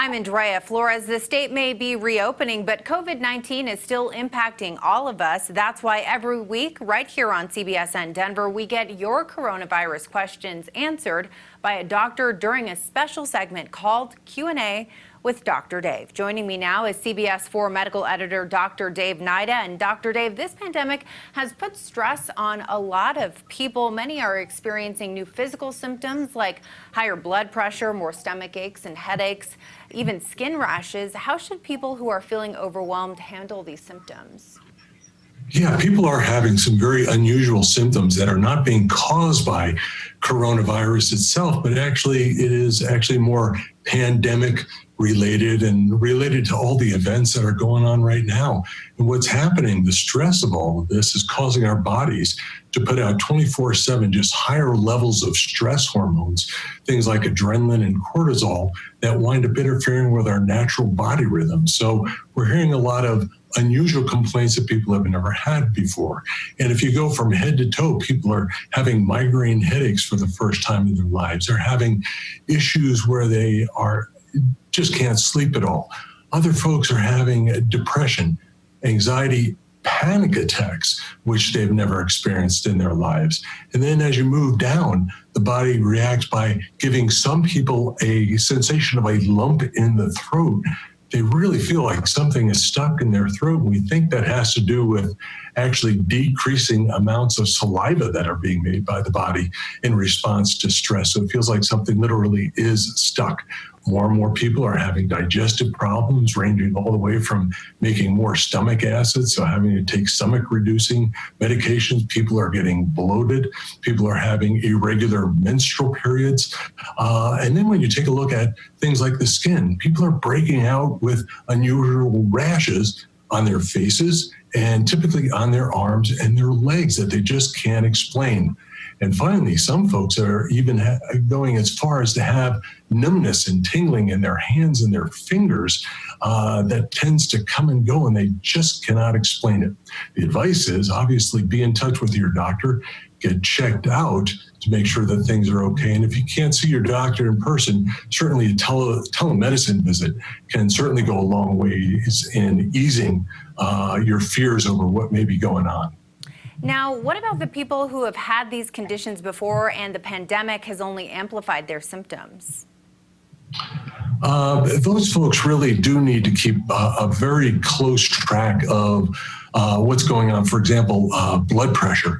I'm Andrea Flores. The state may be reopening, but COVID-19 is still impacting all of us. That's why every week, right here on CBSN Denver, we get your coronavirus questions answered by a doctor during a special segment called Q&A with Dr. Dave. Joining me now is CBS 4 medical editor Dr. Dave Hnida. And Dr. Dave, this pandemic has put stress on a lot of people. Many are experiencing new physical symptoms like higher blood pressure, more stomach aches and headaches, even skin rashes. How should people who are feeling overwhelmed handle these symptoms? Yeah, people are having some very unusual symptoms that are not being caused by coronavirus itself, but actually it is actually more pandemic related and related to all the events that are going on right now. And what's happening, the stress of all of this is causing our bodies to put out 24/7 just higher levels of stress hormones, things like adrenaline and cortisol that wind up interfering with our natural body rhythm. So we're hearing a lot of unusual complaints that people have never had before. And if you go from head to toe, people are having migraine headaches for the first time in their lives. They're having issues where they are just can't sleep at all. Other folks are having depression, anxiety, panic attacks, which they've never experienced in their lives. And then as you move down, the body reacts by giving some people a sensation of a lump in the throat. They really feel like something is stuck in their throat. We think that has to do with actually decreasing amounts of saliva that are being made by the body in response to stress. So it feels like something literally is stuck. More and more people are having digestive problems, ranging all the way from making more stomach acid, so having to take stomach-reducing medications. People are getting bloated. People are having irregular menstrual periods. And then when you take a look at things like the skin, people are breaking out with unusual rashes on their faces and typically on their arms and their legs that they just can't explain. And finally, some folks are even going as far as to have numbness and tingling in their hands and their fingers that tends to come and go, and they just cannot explain it. The advice is obviously be in touch with your doctor, get checked out to make sure that things are okay. And if you can't see your doctor in person, certainly a telemedicine visit can certainly go a long ways in easing your fears over what may be going on. Now, what about the people who have had these conditions before and the pandemic has only amplified their symptoms? Those folks really do need to keep a very close track of what's going on. For example, blood pressure.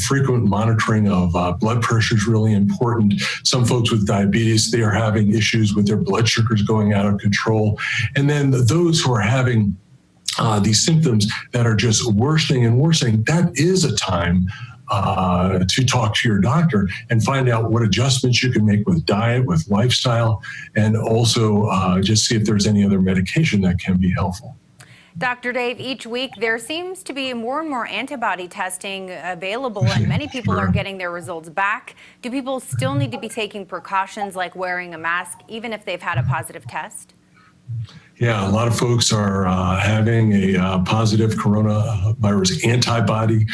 Frequent monitoring of blood pressure is really important. Some folks with diabetes, they are having issues with their blood sugars going out of control. And then those who are having these symptoms that are just worsening and worsening, that is a time to talk to your doctor and find out what adjustments you can make with diet, with lifestyle, and also just see if there's any other medication that can be helpful. Dr. Dave, each week there seems to be more and more antibody testing available, and many people are getting their results back. Do people still need to be taking precautions like wearing a mask, even if they've had a positive test? Yeah, a lot of folks are having a positive coronavirus antibody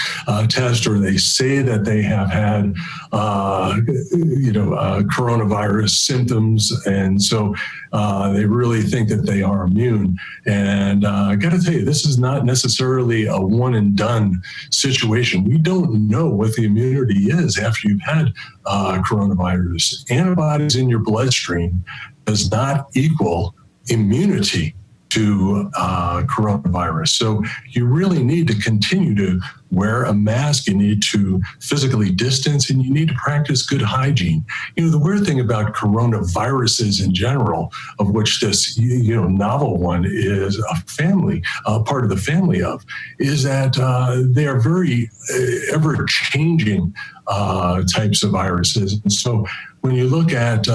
test, or they say that they have had, coronavirus symptoms, and so they really think that they are immune. And I got to tell you, this is not necessarily a one and done situation. We don't know what the immunity is after you've had coronavirus. Antibodies in your bloodstream does not equal immunity to coronavirus. So you really need to continue to wear a mask. You need to physically distance, and you need to practice good hygiene. You know, the weird thing about coronaviruses in general, of which this novel one is a family, part of the family of, is that they are very ever-changing types of viruses. And so when you look at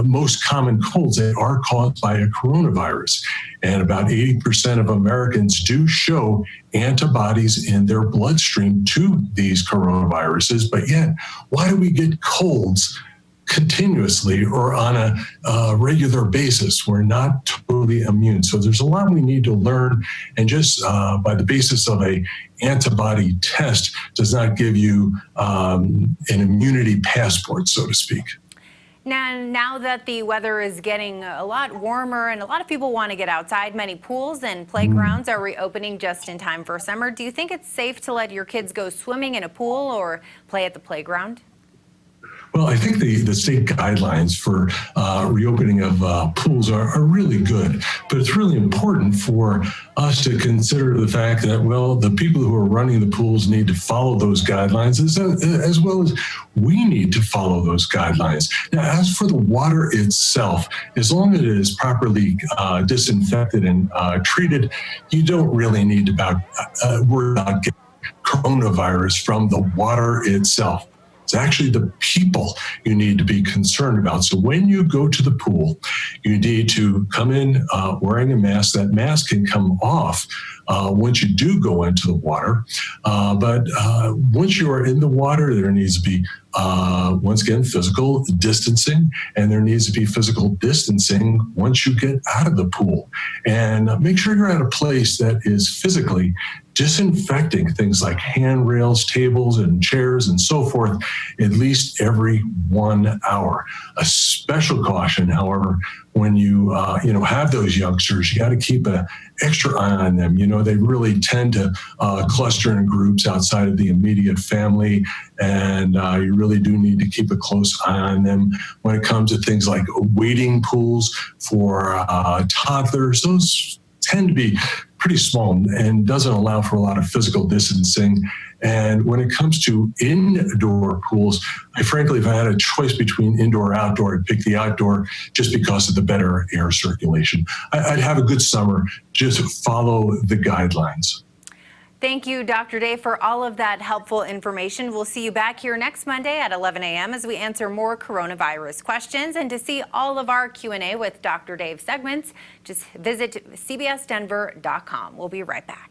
most common colds, they are caused by a coronavirus. And about 80% of Americans do show antibodies in their bloodstream to these coronaviruses. But yet, why do we get colds continuously or on a regular basis? We're not totally immune. So there's a lot we need to learn. And just by the basis of a antibody test does not give you an immunity passport, so to speak. Now that the weather is getting a lot warmer and a lot of people want to get outside, many pools and playgrounds are reopening just in time for summer. Do you think it's safe to let your kids go swimming in a pool or play at the playground? Well, I think the state guidelines for reopening of pools are really good, but it's really important for us to consider the fact that, well, the people who are running the pools need to follow those guidelines as well as we need to follow those guidelines. Now, as for the water itself, as long as it is properly disinfected and treated, you don't really need to worry about getting coronavirus from the water itself. It's actually the people you need to be concerned about. So when you go to the pool, you need to come in wearing a mask. That mask can come off once you do go into the water. But once you are in the water, there needs to be, once again, physical distancing, and there needs to be physical distancing once you get out of the pool. And make sure you're at a place that is physically disinfecting things like handrails, tables, and chairs, and so forth, at least every 1 hour. A special caution, however, when you have those youngsters, you got to keep an extra eye on them. They really tend to cluster in groups outside of the immediate family, and you really do need to keep a close eye on them when it comes to things like wading pools for toddlers. Those tend to be pretty small and doesn't allow for a lot of physical distancing. And when it comes to indoor pools, I frankly, if I had a choice between indoor or outdoor, I'd pick the outdoor just because of the better air circulation. I'd have a good summer. Just follow the guidelines. Thank you, Dr. Dave, for all of that helpful information. We'll see you back here next Monday at 11 a.m. as we answer more coronavirus questions. And to see all of our Q&A with Dr. Dave segments, just visit cbsdenver.com. We'll be right back.